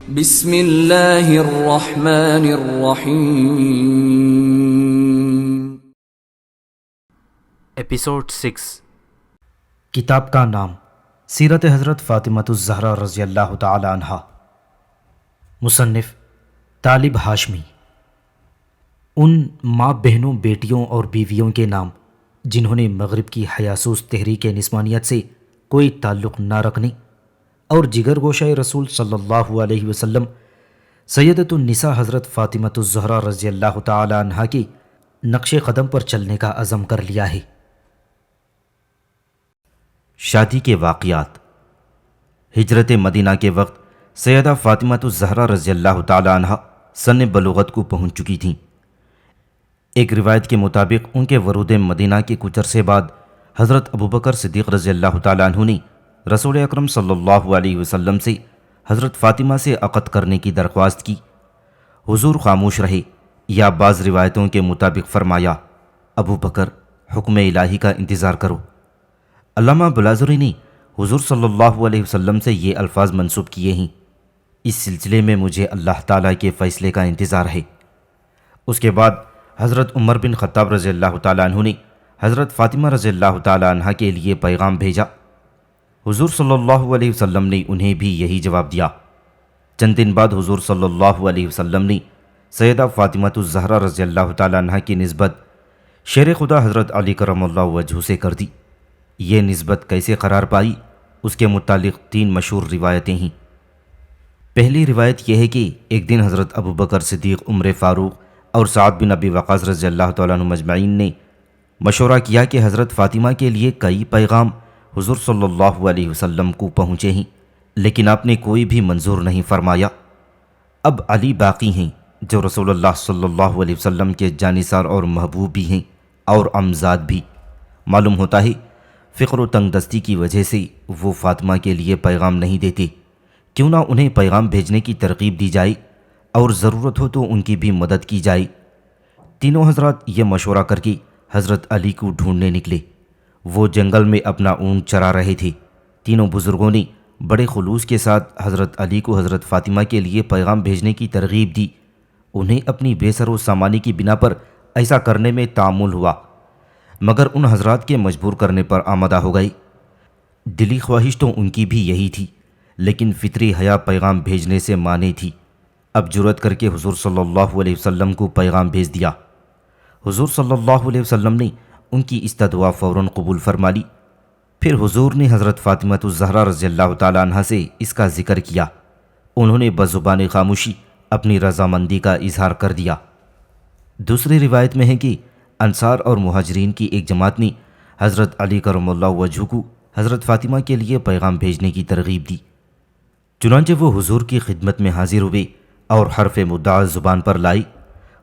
بسم اللہ الرحمن الرحیم۔ ایپیسوڈ 6۔ کتاب کا نام سیرت حضرت فاطمہ الزہرا رضی اللہ تعالی عنہا۔ مصنف طالب ہاشمی۔ ان ماں بہنوں، بیٹیوں اور بیویوں کے نام جنہوں نے مغرب کی حیاسوس تحریک نسوانیت سے کوئی تعلق نہ رکھنے اور جگر گوشہ رسول صلی اللہ علیہ وسلم سیدۃ النساء حضرت فاطمہ الزہرا رضی اللہ تعالی عنہا کے نقش قدم پر چلنے کا عزم کر لیا ہے۔ شادی کے واقعات۔ ہجرت مدینہ کے وقت سیدہ فاطمہ الزہرا رضی اللہ تعالی عنہا سن بلوغت کو پہنچ چکی تھیں۔ ایک روایت کے مطابق ان کے ورود مدینہ کے کچھ عرصے بعد حضرت ابوبکر صدیق رضی اللہ تعالی عنہ نے رسول اکرم صلی اللہ علیہ وسلم سے حضرت فاطمہ سے عقد کرنے کی درخواست کی۔ حضور خاموش رہے، یا بعض روایتوں کے مطابق فرمایا، ابو بکر حکم الہی کا انتظار کرو۔ علامہ بلازری نے حضور صلی اللہ علیہ وسلم سے یہ الفاظ منسوب کیے ہیں، اس سلسلے میں مجھے اللہ تعالیٰ کے فیصلے کا انتظار ہے۔ اس کے بعد حضرت عمر بن خطاب رضی اللہ تعالیٰ عنہ نے حضرت فاطمہ رضی اللہ تعالیٰ عنہ کے لیے پیغام بھیجا۔ حضور صلی اللہ علیہ وسلم نے انہیں بھی یہی جواب دیا۔ چند دن بعد حضور صلی اللہ علیہ وسلم نے سیدہ فاطمہ الزہرا رضی اللہ تعالیٰ عنہ کی نسبت شیر خدا حضرت علی کرم اللہ وجہہ سے کر دی۔ یہ نسبت کیسے قرار پائی، اس کے متعلق 3 مشہور روایتیں ہیں۔ پہلی روایت یہ ہے کہ ایک دن حضرت ابوبکر صدیق، عمر فاروق اور سعد بن ابی وقاص رضی اللہ تعالیٰ عنہ مجمعین نے مشورہ کیا کہ حضرت فاطمہ کے لیے کئی پیغام حضور صلی اللہ علیہ وسلم کو پہنچے ہیں، لیکن آپ نے کوئی بھی منظور نہیں فرمایا۔ اب علی باقی ہیں جو رسول اللہ صلی اللہ علیہ وسلم کے جانثار اور محبوب بھی ہیں اور امزاد بھی۔ معلوم ہوتا ہے فقر و تنگ دستی کی وجہ سے وہ فاطمہ کے لیے پیغام نہیں دیتے، کیوں نہ انہیں پیغام بھیجنے کی ترغیب دی جائے اور ضرورت ہو تو ان کی بھی مدد کی جائے۔ تینوں حضرات یہ مشورہ کر کے حضرت علی کو ڈھونڈنے نکلے۔ وہ جنگل میں اپنا اونٹ چرا رہے تھے۔ تینوں بزرگوں نے بڑے خلوص کے ساتھ حضرت علی کو حضرت فاطمہ کے لیے پیغام بھیجنے کی ترغیب دی۔ انہیں اپنی بے سر و سامانی کی بنا پر ایسا کرنے میں تعامل ہوا، مگر ان حضرات کے مجبور کرنے پر آمادہ ہو گئے۔ دلی خواہش تو ان کی بھی یہی تھی، لیکن فطری حیا پیغام بھیجنے سے مانے تھی۔ اب جرأت کر کے حضور صلی اللہ علیہ وسلم کو پیغام بھیج دیا۔ حضور صلی اللہ علیہ وسلم نے ان کی استدعا فوراً قبول فرما لی۔ پھر حضور نے حضرت فاطمہ الزہرا رضی اللہ تعالیٰ عنہ سے اس کا ذکر کیا۔ انہوں نے بزبان خاموشی اپنی رضامندی کا اظہار کر دیا۔ دوسری روایت میں ہے کہ انصار اور مہاجرین کی ایک جماعت نے حضرت علی کرم اللہ وجہہ کو حضرت فاطمہ کے لیے پیغام بھیجنے کی ترغیب دی۔ چنانچہ وہ حضور کی خدمت میں حاضر ہوئے اور حرف مدعا زبان پر لائی۔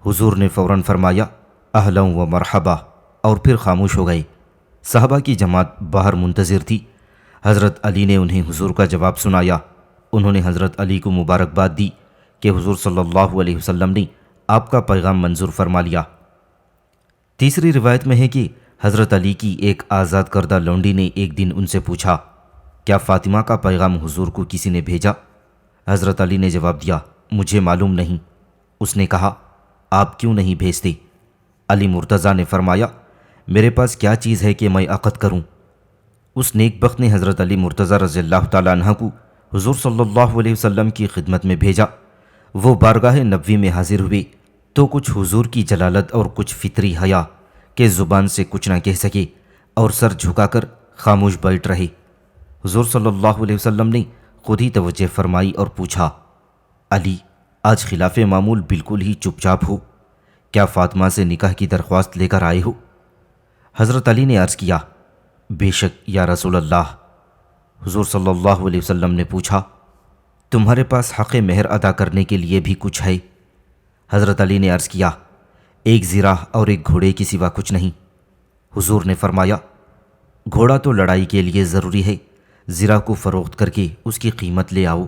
حضور نے فوراً فرمایا، اہلا و مرحبا، اور پھر خاموش ہو گئے۔ صحابہ کی جماعت باہر منتظر تھی۔ حضرت علی نے انہیں حضور کا جواب سنایا۔ انہوں نے حضرت علی کو مبارکباد دی کہ حضور صلی اللہ علیہ وسلم نے آپ کا پیغام منظور فرما لیا۔ تیسری روایت میں ہے کہ حضرت علی کی ایک آزاد کردہ لونڈی نے ایک دن ان سے پوچھا، کیا فاطمہ کا پیغام حضور کو کسی نے بھیجا؟ حضرت علی نے جواب دیا، مجھے معلوم نہیں۔ اس نے کہا، آپ کیوں نہیں بھیجتے؟ علی مرتضیٰ نے فرمایا، میرے پاس کیا چیز ہے کہ میں عقد کروں؟ اس نیک بخت نے حضرت علی مرتضیٰ رضی اللہ تعالیٰ عنہ کو حضور صلی اللہ علیہ وسلم کی خدمت میں بھیجا۔ وہ بارگاہ نبوی میں حاضر ہوئے تو کچھ حضور کی جلالت اور کچھ فطری حیا کہ زبان سے کچھ نہ کہہ سکے اور سر جھکا کر خاموش بیٹھ رہے۔ حضور صلی اللہ علیہ وسلم نے خود ہی توجہ فرمائی اور پوچھا، علی، آج خلاف معمول بالکل ہی چپ چاپ ہو، کیا فاطمہ سے نکاح کی درخواست لے کر آئے ہو؟ حضرت علی نے عرض کیا، بے شک یا رسول اللہ۔ حضور صلی اللہ علیہ وسلم نے پوچھا، تمہارے پاس حق مہر ادا کرنے کے لیے بھی کچھ ہے؟ حضرت علی نے عرض کیا، ایک زرہ اور ایک گھوڑے کے سوا کچھ نہیں۔ حضور نے فرمایا، گھوڑا تو لڑائی کے لیے ضروری ہے، زرہ کو فروخت کر کے اس کی قیمت لے آؤ۔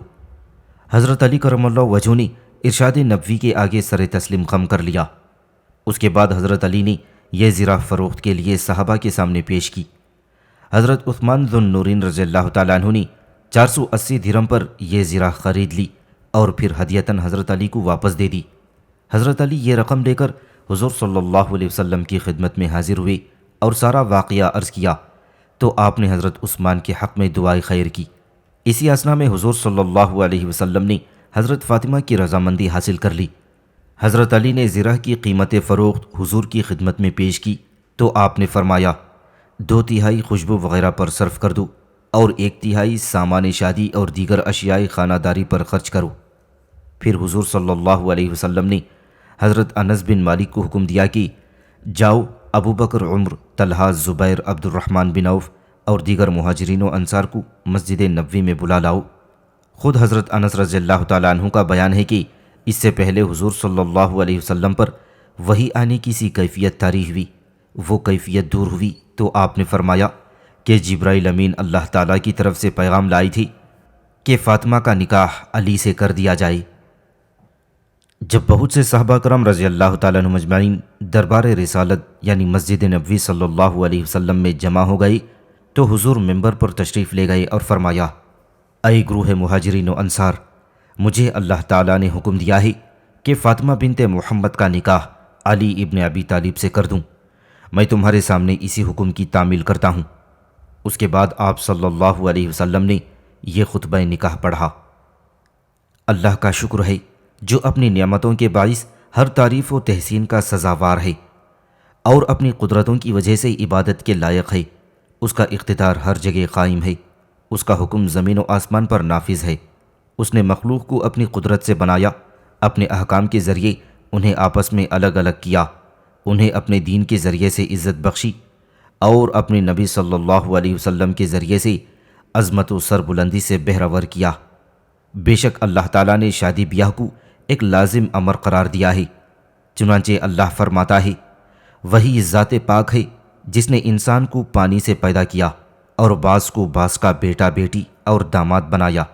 حضرت علی کرم اللہ وجہہ نے ارشاد نبوی کے آگے سر تسلیم خم کر لیا۔ اس کے بعد حضرت علی نے یہ زرہ فروخت کے لیے صحابہ کے سامنے پیش کی۔ حضرت عثمان ذو النورین رضی اللہ تعالیٰ عنہ نے 480 درہم پر یہ زرہ خرید لی اور پھر ہدیتاً حضرت علی کو واپس دے دی۔ حضرت علی یہ رقم لے کر حضور صلی اللہ علیہ وسلم کی خدمت میں حاضر ہوئے اور سارا واقعہ عرض کیا تو آپ نے حضرت عثمان کے حق میں دعائے خیر کی۔ اسی اثنا میں حضور صلی اللہ علیہ وسلم نے حضرت فاطمہ کی رضامندی حاصل کر لی۔ حضرت علی نے زرہ کی قیمت فروخت حضور کی خدمت میں پیش کی تو آپ نے فرمایا 2/3 خوشبو وغیرہ پر صرف کر دو اور 1/3 سامان شادی اور دیگر اشیاء خانہ داری پر خرچ کرو۔ پھر حضور صلی اللہ علیہ وسلم نے حضرت انس بن مالک کو حکم دیا کہ جاؤ ابو بکر، عمر، طلحہ، زبیر، عبد الرحمن بن عوف اور دیگر مہاجرین و انصار کو مسجد نبوی میں بلا لاؤ۔ خود حضرت انس رضی اللہ تعالیٰ عنہ کا بیان ہے کہ اس سے پہلے حضور صلی اللہ علیہ وسلم پر وحی آنے کی سی کیفیت طاری ہوئی، وہ کیفیت دور ہوئی تو آپ نے فرمایا کہ جبرائیل امین اللہ تعالیٰ کی طرف سے پیغام لائی تھی کہ فاطمہ کا نکاح علی سے کر دیا جائے۔ جب بہت سے صحابہ کرام رضی اللہ تعالیٰ عنہ مجمعین دربار رسالت یعنی مسجد نبوی صلی اللہ علیہ وسلم میں جمع ہو گئی تو حضور ممبر پر تشریف لے گئے اور فرمایا اے گروہ مہاجرین و انصار، مجھے اللہ تعالیٰ نے حکم دیا ہے کہ فاطمہ بنت محمد کا نکاح علی ابن ابی طالب سے کر دوں۔ میں تمہارے سامنے اسی حکم کی تعمیل کرتا ہوں۔ اس کے بعد آپ صلی اللہ علیہ وسلم نے یہ خطبہ نکاح پڑھا۔ اللہ کا شکر ہے جو اپنی نعمتوں کے باعث ہر تعریف و تحسین کا سزاوار ہے اور اپنی قدرتوں کی وجہ سے عبادت کے لائق ہے۔ اس کا اقتدار ہر جگہ قائم ہے، اس کا حکم زمین و آسمان پر نافذ ہے۔ اس نے مخلوق کو اپنی قدرت سے بنایا، اپنے احکام کے ذریعے انہیں آپس میں الگ الگ کیا، انہیں اپنے دین کے ذریعے سے عزت بخشی اور اپنے نبی صلی اللہ علیہ وسلم کے ذریعے سے عظمت و سربلندی سے بہرور کیا۔ بے شک اللہ تعالیٰ نے شادی بیاہ کو ایک لازم امر قرار دیا ہے، چنانچہ اللہ فرماتا ہے وہی ذات پاک ہے جس نے انسان کو پانی سے پیدا کیا اور بعض کو بعض کا بیٹا بیٹی اور داماد بنایا،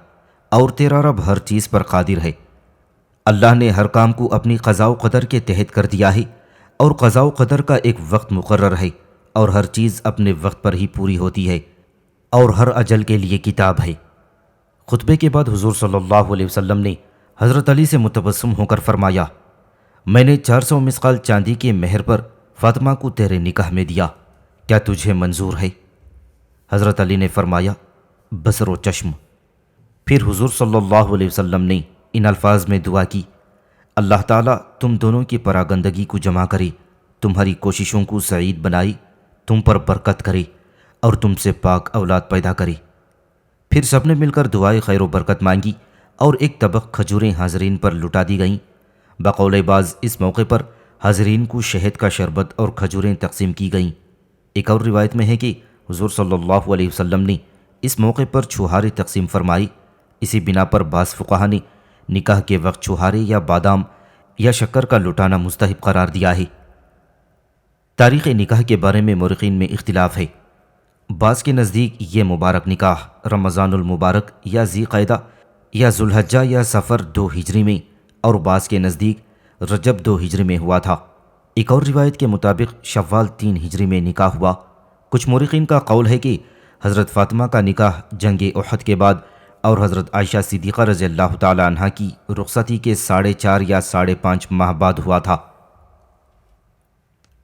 اور تیرا رب ہر چیز پر قادر ہے۔ اللہ نے ہر کام کو اپنی قضاء و قدر کے تحت کر دیا ہے اور قضاء و قدر کا ایک وقت مقرر ہے اور ہر چیز اپنے وقت پر ہی پوری ہوتی ہے اور ہر اجل کے لیے کتاب ہے۔ خطبے کے بعد حضور صلی اللہ علیہ وسلم نے حضرت علی سے متبسم ہو کر فرمایا میں نے 400 مثقال چاندی کے مہر پر فاطمہ کو تیرے نکاح میں دیا، کیا تجھے منظور ہے؟ حضرت علی نے فرمایا بصر و چشم۔ پھر حضور صلی اللہ علیہ وسلم نے ان الفاظ میں دعا کی اللہ تعالیٰ تم دونوں کی پراگندگی کو جمع کرے، تمہاری کوششوں کو سعید بنائے، تم پر برکت کرے اور تم سے پاک اولاد پیدا کرے۔ پھر سب نے مل کر دعائے خیر و برکت مانگی اور ایک طبق کھجوریں حاضرین پر لٹا دی گئیں۔ بقول بعض اس موقع پر حاضرین کو شہد کا شربت اور کھجوریں تقسیم کی گئیں۔ ایک اور روایت میں ہے کہ حضور صلی اللہ علیہ وسلم نے اس موقع پر چھوہارے تقسیم فرمائی۔ اسی بنا پر بعض فقہا نے نکاح کے وقت چھوہارے یا بادام یا شکر کا لٹانا مستحب قرار دیا ہے۔ تاریخ نکاح کے بارے میں مورخین میں اختلاف ہے۔ بعض کے نزدیک یہ مبارک نکاح رمضان المبارک یا ذی قعدہ یا ذوالحجہ یا صفر 2 ہجری میں اور بعض کے نزدیک رجب 2 ہجری میں ہوا تھا۔ ایک اور روایت کے مطابق شوال 3 ہجری میں نکاح ہوا۔ کچھ مورخین کا قول ہے کہ حضرت فاطمہ کا نکاح جنگ احد کے بعد اور حضرت عائشہ صدیقہ رضی اللہ تعالی عنہ کی رخصتی کے 4.5 یا 5.5 ماہ بعد ہوا تھا۔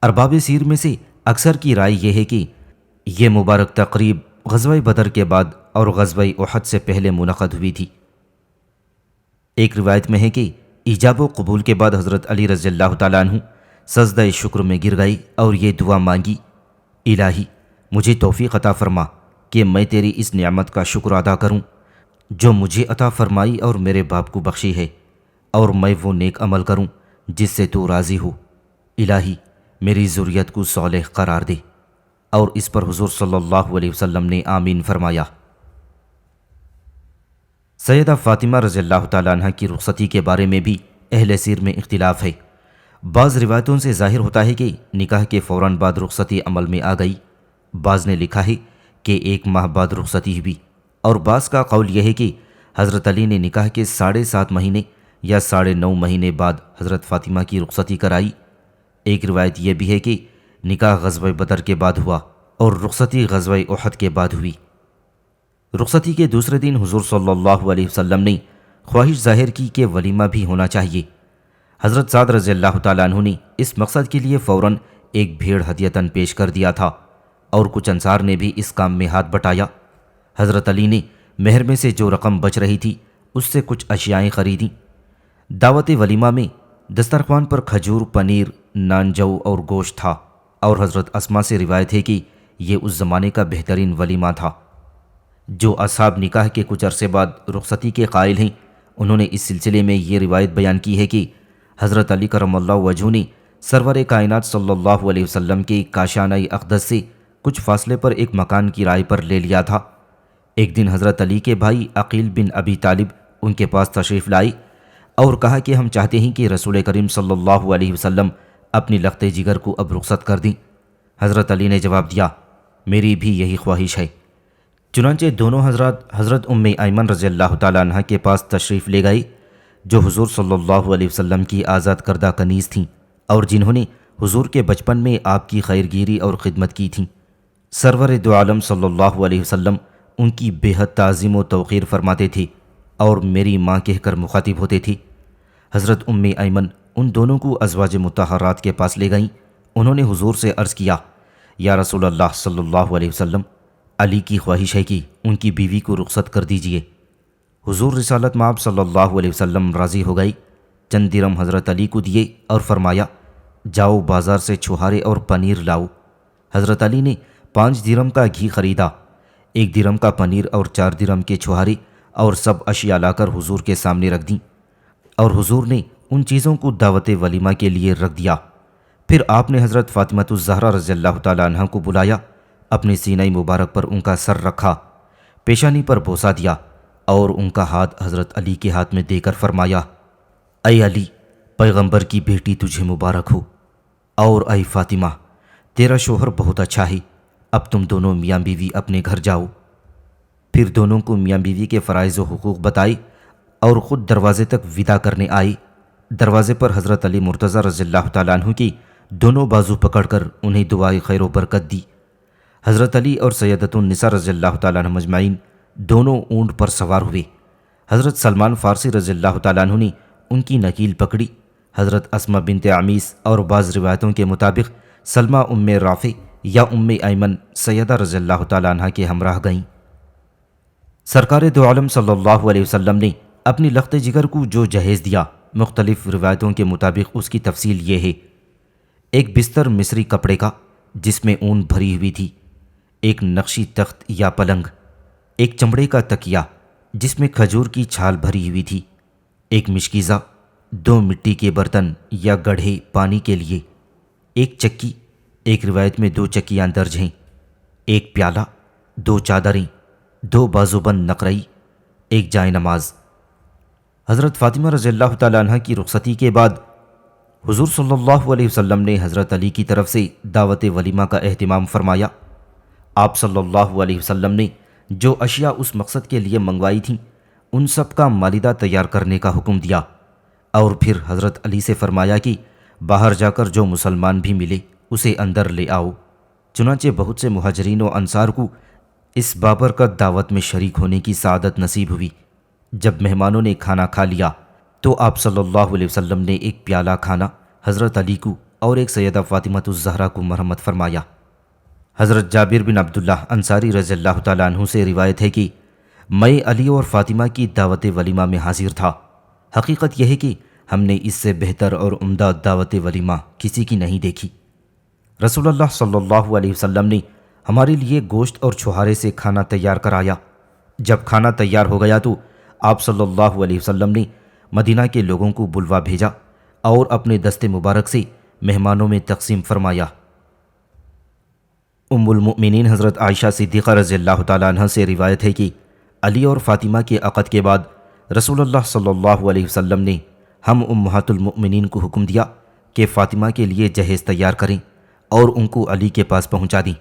ارباب سیر میں سے اکثر کی رائے یہ ہے کہ یہ مبارک تقریب غزوہ بدر کے بعد اور غزوہ احد سے پہلے منعقد ہوئی تھی۔ ایک روایت میں ہے کہ ایجاب و قبول کے بعد حضرت علی رضی اللہ تعالیٰ عنہ سجدہ شکر میں گر گئی اور یہ دعا مانگی الہی مجھے توفیق عطا فرما کہ میں تیری اس نعمت کا شکر ادا کروں جو مجھے عطا فرمائی اور میرے باپ کو بخشی ہے، اور میں وہ نیک عمل کروں جس سے تو راضی ہو۔ الہی میری ذریت کو صالح قرار دے، اور اس پر حضور صلی اللہ علیہ وسلم نے آمین فرمایا۔ سیدہ فاطمہ رضی اللہ تعالیٰ عنہ کی رخصتی کے بارے میں بھی اہل سیر میں اختلاف ہے۔ بعض روایتوں سے ظاہر ہوتا ہے کہ نکاح کے فوراً بعد رخصتی عمل میں آ گئی، بعض نے لکھا ہے کہ 1 ماہ بعد رخصتی ہوئی، اور بعض کا قول یہ ہے کہ حضرت علی نے نکاح کے 7.5 مہینے یا 9.5 مہینے بعد حضرت فاطمہ کی رخصتی کرائی۔ ایک روایت یہ بھی ہے کہ نکاح غزوہ بدر کے بعد ہوا اور رخصتی غزوہ احد کے بعد ہوئی۔ رخصتی کے دوسرے دن حضور صلی اللہ علیہ وسلم نے خواہش ظاہر کی کہ ولیمہ بھی ہونا چاہیے۔ حضرت سعد رضی اللہ تعالیٰ عنہ نے اس مقصد کے لیے فوراً ایک بھیڑ ہدیتاً پیش کر دیا تھا اور کچھ انصار نے بھی اس کام میں ہاتھ بٹایا۔ حضرت علی نے مہر میں سے جو رقم بچ رہی تھی اس سے کچھ اشیائیں خریدیں۔ دعوت ولیمہ میں دسترخوان پر کھجور، پنیر، نان جو اور گوشت تھا، اور حضرت اسما سے روایت ہے کہ یہ اس زمانے کا بہترین ولیمہ تھا۔ جو اصحاب نکاح کے کچھ عرصے بعد رخصتی کے قائل ہیں، انہوں نے اس سلسلے میں یہ روایت بیان کی ہے کہ حضرت علی کرم اللہ وجہہ نے سرور کائنات صلی اللہ علیہ وسلم کے کاشانہ اقدس سے کچھ فاصلے پر ایک مکان کرائے پر لے لیا تھا۔ ایک دن حضرت علی کے بھائی عقیل بن ابی طالب ان کے پاس تشریف لائے اور کہا کہ ہم چاہتے ہیں کہ رسول کریم صلی اللہ علیہ وسلم اپنی لخت جگر کو اب رخصت کر دیں۔ حضرت علی نے جواب دیا، میری بھی یہی خواہش ہے۔ چنانچہ دونوں حضرات حضرت ام ایمن رضی اللہ تعالیٰ عنہ کے پاس تشریف لے گئے، جو حضور صلی اللہ علیہ وسلم کی آزاد کردہ کنیز تھیں اور جنہوں نے حضور کے بچپن میں آپ کی خیرگیری اور خدمت کی تھیں۔ سرور دو عالم صلی اللہ علیہ وسلم ان کی بے حد تعظیم و توقیر فرماتے تھے اور میری ماں کہہ کر مخاطب ہوتے تھے۔ حضرت ام ایمن ان دونوں کو ازواج مطہرات کے پاس لے گئیں۔ انہوں نے حضور سے عرض کیا، یا رسول اللہ صلی اللہ علیہ وسلم، علی کی خواہش ہے کہ ان کی بیوی کو رخصت کر دیجئے۔ حضور رسالت مآب صلی اللہ علیہ وسلم راضی ہو گئی، چند درہم حضرت علی کو دیے اور فرمایا، جاؤ بازار سے چھہارے اور پنیر لاؤ۔ حضرت علی نے 5 درہم کا گھی خریدا، 1 درہم کا پنیر اور 4 درہم کے چھہارے اور سب اشیاء لا کر حضور کے سامنے رکھ دیں، اور حضور نے ان چیزوں کو دعوت ولیمہ کے لیے رکھ دیا۔ پھر آپ نے حضرت فاطمہ الزہرا رضی اللہ تعالیٰ عنہ کو بلایا، اپنے سینہ مبارک پر ان کا سر رکھا، پیشانی پر بوسہ دیا اور ان کا ہاتھ حضرت علی کے ہاتھ میں دے کر فرمایا، اے علی، پیغمبر کی بیٹی تجھے مبارک ہو، اور اے فاطمہ، تیرا شوہر بہت اچھا ہے، اب تم دونوں میاں بیوی اپنے گھر جاؤ۔ پھر دونوں کو میاں بیوی کے فرائض و حقوق بتائے اور خود دروازے تک وداع کرنے آئے۔ دروازے پر حضرت علی مرتضیٰ رضی اللہ تعالیٰ عنہ کی دونوں بازو پکڑ کر انہیں دعائے خیر و برکت دی۔ حضرت علی اور سیدۃ النساء رضی اللہ تعالیٰ عنہ مجمعین دونوں اونٹ پر سوار ہوئے۔ حضرت سلمان فارسی رضی اللہ تعالیٰ عنہ نے ان کی نکیل پکڑی۔ حضرت اسما بنت عمیس اور بعض روایتوں کے مطابق سلمہ ام رافع یا ام ایمن سیدہ رضی اللہ تعالیٰ عنہ کے ہمراہ گئیں۔ سرکار دو عالم صلی اللہ علیہ وسلم نے اپنی لخت جگر کو جو جہیز دیا، مختلف روایتوں کے مطابق اس کی تفصیل یہ ہے: ایک بستر مصری کپڑے کا جس میں اون بھری ہوئی تھی، ایک نقشی تخت یا پلنگ، ایک چمڑے کا تکیہ جس میں کھجور کی چھال بھری ہوئی تھی، ایک مشکیزہ، 2 مٹی کے برتن یا گڑھے پانی کے لیے، ایک چکی، ایک روایت میں 2 چکیاں درج ہیں، ایک پیالہ، 2 چادریں، 2 بازوبند نقرئی، ایک جائے نماز۔ حضرت فاطمہ رضی اللہ تعالیٰ عنہ کی رخصتی کے بعد حضور صلی اللہ علیہ وسلم نے حضرت علی کی طرف سے دعوت ولیمہ کا اہتمام فرمایا۔ آپ صلی اللہ علیہ وسلم نے جو اشیاء اس مقصد کے لیے منگوائی تھیں ان سب کا مالدہ تیار کرنے کا حکم دیا، اور پھر حضرت علی سے فرمایا کہ باہر جا کر جو مسلمان بھی ملے اسے اندر لے آؤ۔ چنانچہ بہت سے مہاجرین و انصار کو اس بابرکت دعوت میں شریک ہونے کی سعادت نصیب ہوئی۔ جب مہمانوں نے کھانا کھا لیا تو آپ صلی اللہ علیہ وسلم نے ایک پیالہ کھانا حضرت علی کو اور ایک سیدہ فاطمہ الزہرا کو مرحمت فرمایا۔ حضرت جابر بن عبداللہ انصاری رضی اللہ تعالیٰ عنہ سے روایت ہے کہ میں علی اور فاطمہ کی دعوت ولیمہ میں حاضر تھا۔ حقیقت یہ ہے کہ ہم نے اس سے بہتر اور عمدہ دعوت ولیمہ کسی کی نہیں دیکھی۔ رسول اللہ صلی اللہ علیہ وسلم نے ہمارے لیے گوشت اور چھہارے سے کھانا تیار کرایا۔ جب کھانا تیار ہو گیا تو آپ صلی اللہ علیہ وسلم نے مدینہ کے لوگوں کو بلوا بھیجا اور اپنے دست مبارک سے مہمانوں میں تقسیم فرمایا۔ ام المؤمنین حضرت عائشہ صدیقہ رضی اللہ تعالیٰ عنہ سے روایت ہے کہ علی اور فاطمہ کے عقد کے بعد رسول اللہ صلی اللہ علیہ وسلم نے ہم امہات المؤمنین کو حکم دیا کہ فاطمہ کے لیے جہیز تیار کریں اور ان کو علی کے پاس پہنچا دیں۔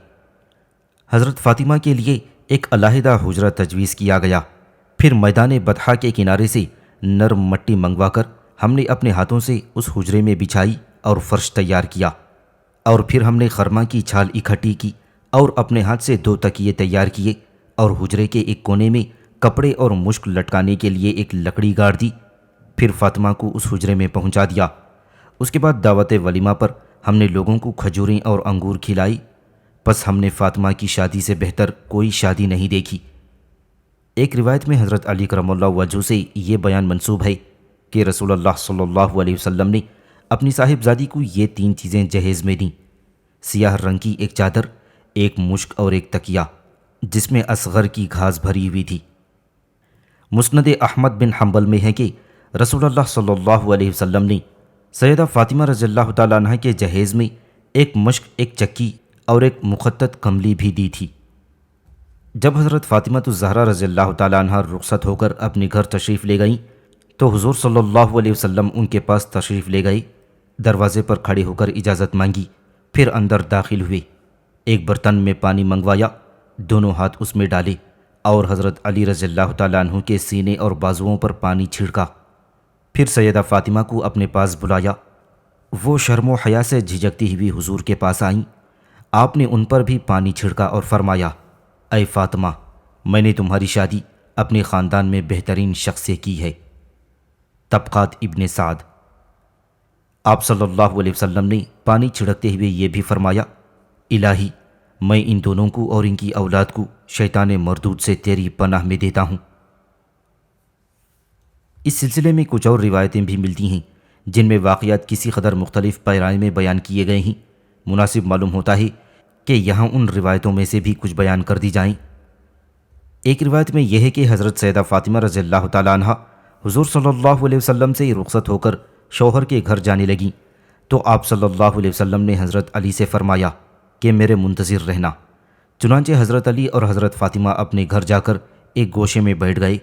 حضرت فاطمہ کے لیے ایک علیحدہ حجرہ تجویز کیا گیا۔ پھر میدان بطحا کے کنارے سے نرم مٹی منگوا کر ہم نے اپنے ہاتھوں سے اس حجرے میں بچھائی اور فرش تیار کیا، اور پھر ہم نے خرما کی چھال اکٹھی کی اور اپنے ہاتھ سے 2 تکیے تیار کیے اور حجرے کے ایک کونے میں کپڑے اور مشک لٹکانے کے لیے ایک لکڑی گاڑ دی، پھر فاطمہ کو اس حجرے میں پہنچا دیا۔ اس کے بعد دعوت ولیمہ پر ہم نے لوگوں کو کھجوریں اور انگور کھلائی، پس ہم نے فاطمہ کی شادی سے بہتر کوئی شادی نہیں دیکھی۔ ایک روایت میں حضرت علی کرم اللہ وجہہ سے یہ بیان منسوب ہے کہ رسول اللہ صلی اللہ علیہ وسلم نے اپنی صاحبزادی کو یہ 3 چیزیں جہیز میں دیں: سیاہ رنگ کی ایک چادر، ایک مشک اور ایک تکیہ جس میں اصغر کی گھاس بھری ہوئی تھی۔ مسند احمد بن حنبل میں ہے کہ رسول اللہ صلی اللہ علیہ وسلم نے سیدہ فاطمہ رضی اللہ تعالیٰ عنہ کے جہیز میں ایک مشک، ایک چکی اور ایک مخطط کملی بھی دی تھی۔ جب حضرت فاطمہ الزہرا رضی اللہ تعالیٰ عنہ رخصت ہو کر اپنے گھر تشریف لے گئیں تو حضور صلی اللہ علیہ وسلم ان کے پاس تشریف لے گئے، دروازے پر کھڑے ہو کر اجازت مانگی، پھر اندر داخل ہوئے، ایک برتن میں پانی منگوایا، دونوں ہاتھ اس میں ڈالے اور حضرت علی رضی اللہ تعالیٰ عنہ کے سینے اور بازوؤں پر پانی چھڑکا، پھر سیدہ فاطمہ کو اپنے پاس بلایا۔ وہ شرم و حیا سے جھجکتی ہوئی حضور کے پاس آئیں۔ آپ نے ان پر بھی پانی چھڑکا اور فرمایا، اے فاطمہ، میں نے تمہاری شادی اپنے خاندان میں بہترین شخص سے کی ہے۔ طبقات ابن سعد۔ آپ صلی اللہ علیہ وسلم نے پانی چھڑکتے ہوئے یہ بھی فرمایا، الہی، میں ان دونوں کو اور ان کی اولاد کو شیطان مردود سے تیری پناہ میں دیتا ہوں۔ اس سلسلے میں کچھ اور روایتیں بھی ملتی ہیں جن میں واقعات کسی قدر مختلف پیرائے میں بیان کیے گئے ہیں۔ مناسب معلوم ہوتا ہے کہ یہاں ان روایتوں میں سے بھی کچھ بیان کر دی جائیں۔ ایک روایت میں یہ ہے کہ حضرت سیدہ فاطمہ رضی اللہ تعالیٰ عنہ حضور صلی اللہ علیہ وسلم سے رخصت ہو کر شوہر کے گھر جانے لگیں تو آپ صلی اللہ علیہ وسلم نے حضرت علی سے فرمایا کہ میرے منتظر رہنا۔ چنانچہ حضرت علی اور حضرت فاطمہ اپنے گھر جا کر ایک گوشے میں بیٹھ گئے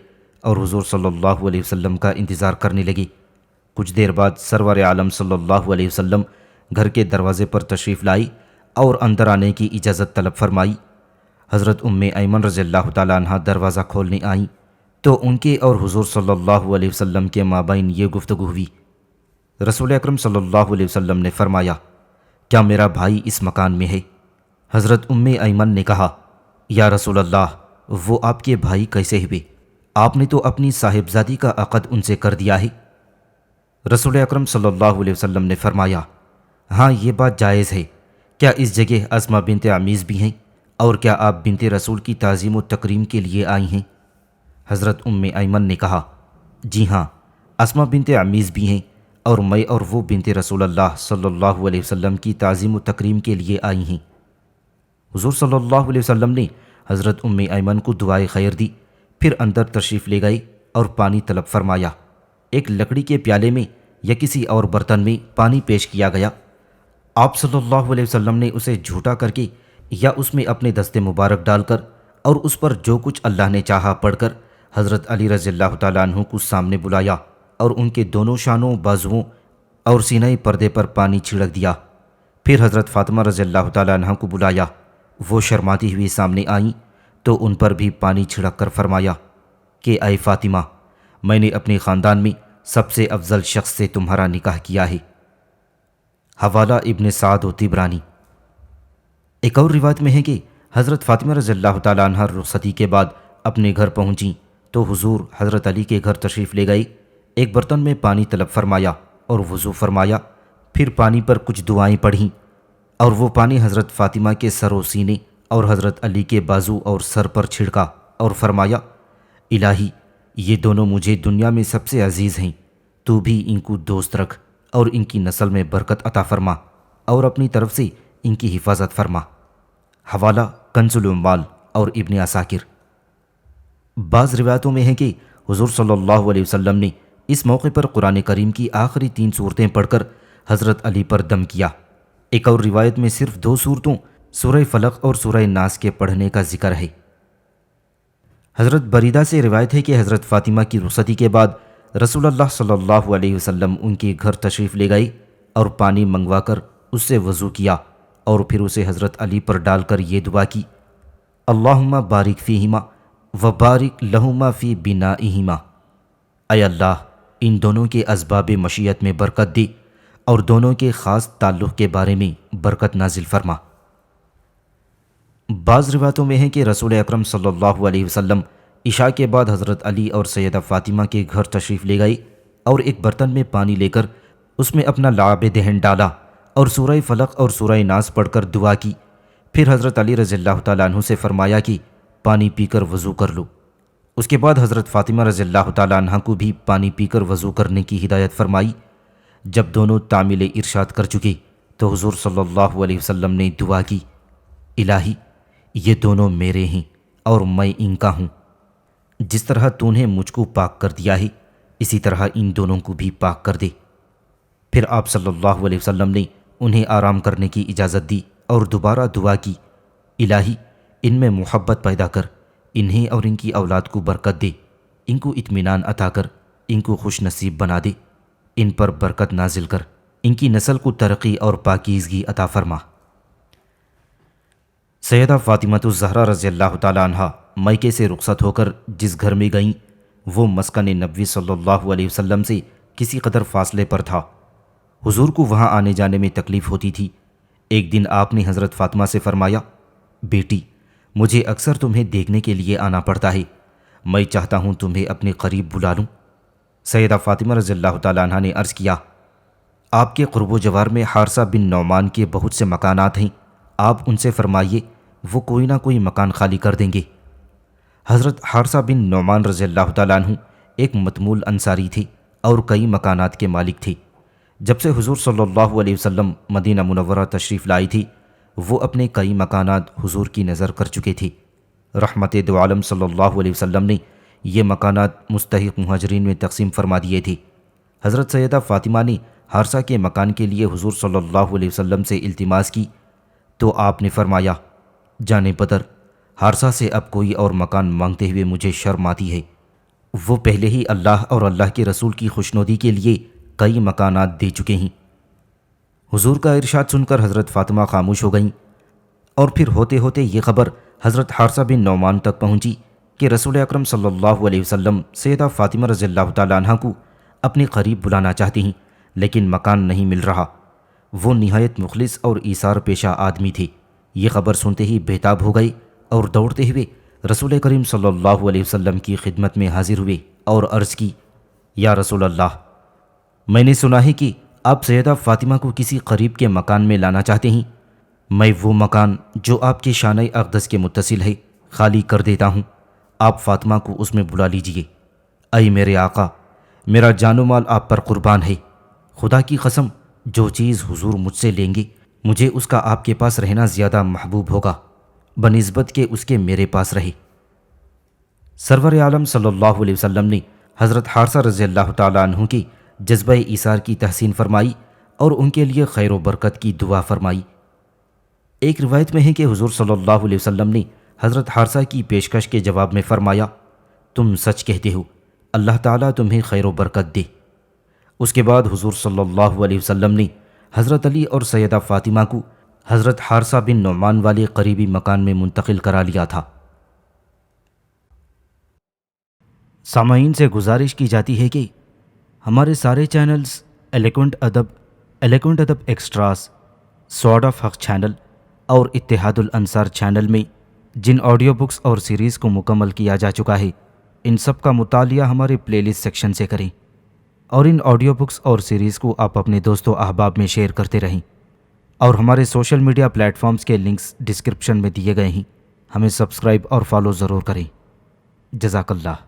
اور حضور صلی اللہ علیہ وسلم کا انتظار کرنے لگے۔ کچھ دیر بعد سرور عالم صلی اللہ علیہ وسلم گھر کے دروازے پر تشریف لائی اور اندر آنے کی اجازت طلب فرمائی۔ حضرت ایمن رضی اللہ تعالیٰ عنہ دروازہ کھولنے آئیں تو ان کے اور حضور صلی اللہ علیہ وسلم کے مابین یہ گفتگو ہوئی۔ رسول اکرم صلی اللہ علیہ وسلم نے فرمایا، کیا میرا بھائی اس مکان میں ہے؟ حضرت ایمن نے کہا، یا رسول اللہ، وہ آپ کے بھائی کیسے ہوئے؟ آپ نے تو اپنی صاحبزادی کا عقد ان سے کر دیا ہے۔ رسول اکرم صلی اللہ علیہ وسلم نے فرمایا، ہاں یہ بات جائز ہے۔ کیا اس جگہ اسما بنت عمیز بھی ہیں؟ اور کیا آپ بنت رسول کی تعظیم و تکریم کے لیے آئی ہیں؟ حضرت ایمن نے کہا، جی ہاں، اسما بنت عمیز بھی ہیں اور میں اور وہ بنت رسول اللہ صلی اللہ علیہ وسلم کی تعظیم و تکریم کے لیے آئی ہیں۔ حضور صلی اللہ علیہ وسلم نے حضرت ایمن کو دعائے خیر دی، پھر اندر تشریف لے گئے اور پانی طلب فرمایا۔ ایک لکڑی کے پیالے میں یا کسی اور برتن میں پانی پیش کیا گیا۔ آپ صلی اللہ علیہ وسلم نے اسے جھوٹا کر کے یا اس میں اپنے دست مبارک ڈال کر اور اس پر جو کچھ اللہ نے چاہا پڑھ کر حضرت علی رضی اللہ تعالیٰ عنہ کو سامنے بلایا اور ان کے دونوں شانوں، بازوؤں اور سینہ پردے پر پانی چھڑک دیا۔ پھر حضرت فاطمہ رضی اللہ تعالیٰ عنہ کو بلایا، وہ شرماتی ہوئی سامنے آئیں تو ان پر بھی پانی چھڑک کر فرمایا کہ اے فاطمہ، میں نے اپنے خاندان میں سب سے افضل شخص سے تمہارا نکاح کیا ہے۔ حوالہ ابن سعد و طبرانی۔ ایک اور روایت میں ہے کہ حضرت فاطمہ رضی اللہ تعالیٰ عنہ رخصتی کے بعد اپنے گھر پہنچیں تو حضور حضرت علی کے گھر تشریف لے گئے، ایک برتن میں پانی طلب فرمایا اور وضو فرمایا، پھر پانی پر کچھ دعائیں پڑھیں اور وہ پانی حضرت فاطمہ کے سر و سینے اور حضرت علی کے بازو اور سر پر چھڑکا اور فرمایا، الہی، یہ دونوں مجھے دنیا میں سب سے عزیز ہیں، تو بھی ان کو دوست رکھ اور ان کی نسل میں برکت عطا فرما اور اپنی طرف سے ان کی حفاظت فرما۔ حوالہ کنز العمال اور ابن عساکر۔ بعض روایتوں میں ہے کہ حضور صلی اللہ علیہ وسلم نے اس موقع پر قرآن کریم کی آخری 3 صورتیں پڑھ کر حضرت علی پر دم کیا۔ ایک اور روایت میں صرف 2 صورتوں سورہ فلق اور سورہ ناس کے پڑھنے کا ذکر ہے۔ حضرت بریدہ سے روایت ہے کہ حضرت فاطمہ کی رخصتی کے بعد رسول اللہ صلی اللہ علیہ وسلم ان کے گھر تشریف لے گئے اور پانی منگوا کر اس سے وضو کیا اور پھر اسے حضرت علی پر ڈال کر یہ دعا کی، اللہم بارک فیہما وبارک لہما فی بنائہما، اے اللہ ان دونوں کے اسباب مشیت میں برکت دے اور دونوں کے خاص تعلق کے بارے میں برکت نازل فرما۔ بعض روایتوں میں ہے کہ رسول اکرم صلی اللہ علیہ وسلم عشاء کے بعد حضرت علی اور سیدہ فاطمہ کے گھر تشریف لے گئے اور ایک برتن میں پانی لے کر اس میں اپنا لعاب دہن ڈالا اور سورہ فلق اور سورہ ناس پڑھ کر دعا کی۔ پھر حضرت علی رضی اللہ تعالیٰ عنہ سے فرمایا کہ پانی پی کر وضو کر لو۔ اس کے بعد حضرت فاطمہ رضی اللہ تعالیٰ عنہ کو بھی پانی پی کر وضو کرنے کی ہدایت فرمائی۔ جب دونوں تعمیل ارشاد کر چکے تو حضور صلی اللہ علیہ وسلم نے دعا کی، الہی یہ دونوں میرے ہیں اور میں ان کا ہوں، جس طرح تو نے مجھ کو پاک کر دیا ہے اسی طرح ان دونوں کو بھی پاک کر دے۔ پھر آپ صلی اللہ علیہ وسلم نے انہیں آرام کرنے کی اجازت دی اور دوبارہ دعا کی، الہی ان میں محبت پیدا کر، انہیں اور ان کی اولاد کو برکت دے، ان کو اطمینان عطا کر، ان کو خوش نصیب بنا دے، ان پر برکت نازل کر، ان کی نسل کو ترقی اور پاکیزگی عطا فرما۔ سیدہ فاطمہ الزہرا رضی اللہ تعالیٰ عنہ میکے سے رخصت ہو کر جس گھر میں گئیں وہ مسکن نبوی صلی اللہ علیہ وسلم سے کسی قدر فاصلے پر تھا۔ حضور کو وہاں آنے جانے میں تکلیف ہوتی تھی۔ ایک دن آپ نے حضرت فاطمہ سے فرمایا، بیٹی مجھے اکثر تمہیں دیکھنے کے لیے آنا پڑتا ہے، میں چاہتا ہوں تمہیں اپنے قریب بلا لوں۔ سیدہ فاطمہ رضی اللہ تعالیٰ عنہ نے عرض کیا، آپ کے قرب و جوار میں حارثہ بن نعمان کے بہت سے مکانات ہیں، آپ ان سے فرمائیے وہ کوئی نہ کوئی مکان خالی کر دیں گے۔ حضرت حارثہ بن نعمان رضی اللہ تعالیٰ عنہ ایک متمول انصاری تھے اور کئی مکانات کے مالک تھے۔ جب سے حضور صلی اللہ علیہ وسلم مدینہ منورہ تشریف لائی تھی وہ اپنے کئی مکانات حضور کی نظر کر چکے تھے۔ رحمت دو عالم صلی اللہ علیہ وسلم نے یہ مکانات مستحق مہاجرین میں تقسیم فرما دیے تھے۔ حضرت سیدہ فاطمہ نے حارثہ کے مکان کے لیے حضور صلی اللہ علیہ وسلم سے التماس کی تو آپ نے فرمایا، جانے بدر حارثہ سے اب کوئی اور مکان مانگتے ہوئے مجھے شرم آتی ہے، وہ پہلے ہی اللہ اور اللہ کے رسول کی خوشنودی کے لیے کئی مکانات دے چکے ہیں۔ حضور کا ارشاد سن کر حضرت فاطمہ خاموش ہو گئیں اور پھر ہوتے ہوتے یہ خبر حضرت حارثہ بن نعمان تک پہنچی کہ رسول اکرم صلی اللہ علیہ وسلم سیدہ فاطمہ رضی اللہ تعالیٰ عنہ کو اپنے قریب بلانا چاہتے ہیں لیکن مکان نہیں مل رہا۔ وہ نہایت مخلص اور ایثار پیشہ آدمی تھے۔ یہ خبر سنتے ہی بےتاب ہو گئے اور دوڑتے ہوئے رسول کریم صلی اللہ علیہ وسلم کی خدمت میں حاضر ہوئے اور عرض کی، یا رسول اللہ، میں نے سنا ہے کہ آپ سیدہ فاطمہ کو کسی قریب کے مکان میں لانا چاہتے ہیں، میں وہ مکان جو آپ کے شانہ اقدس کے متصل ہے خالی کر دیتا ہوں، آپ فاطمہ کو اس میں بلا لیجئے۔ اے میرے آقا، میرا جان و مال آپ پر قربان ہے، خدا کی قسم جو چیز حضور مجھ سے لیں گے مجھے اس کا آپ کے پاس رہنا زیادہ محبوب ہوگا بنسبت کہ اس کے میرے پاس رہے۔ سرور عالم صلی اللہ علیہ وسلم نے حضرت حارثہ رضی اللہ تعالیٰ عنہ کی جذبہ ایثار کی تحسین فرمائی اور ان کے لیے خیر و برکت کی دعا فرمائی۔ ایک روایت میں ہے کہ حضور صلی اللہ علیہ وسلم نے حضرت حارثہ کی پیشکش کے جواب میں فرمایا، تم سچ کہتے ہو، اللہ تعالیٰ تمہیں خیر و برکت دے۔ اس کے بعد حضور صلی اللہ علیہ وسلم نے حضرت علی اور سیدہ فاطمہ کو حضرت حارثہ بن نعمان والے قریبی مکان میں منتقل کرا لیا تھا۔ سامعین سے گزارش کی جاتی ہے کہ ہمارے سارے چینلز ایلیکونٹ ادب ایکسٹراز، سوارڈ آف حق چینل اور اتحاد الانصار چینل میں جن آڈیو بکس اور سیریز کو مکمل کیا جا چکا ہے ان سب کا مطالعہ ہمارے پلے لسٹ سیکشن سے کریں اور ان آڈیو بکس اور سیریز کو آپ اپنے دوست و احباب میں شیئر کرتے رہیں، اور ہمارے سوشل میڈیا پلیٹ فارمز کے لنکس ڈسکرپشن میں دیے گئے ہیں، ہمیں سبسکرائب اور فالو ضرور کریں۔ جزاک اللہ۔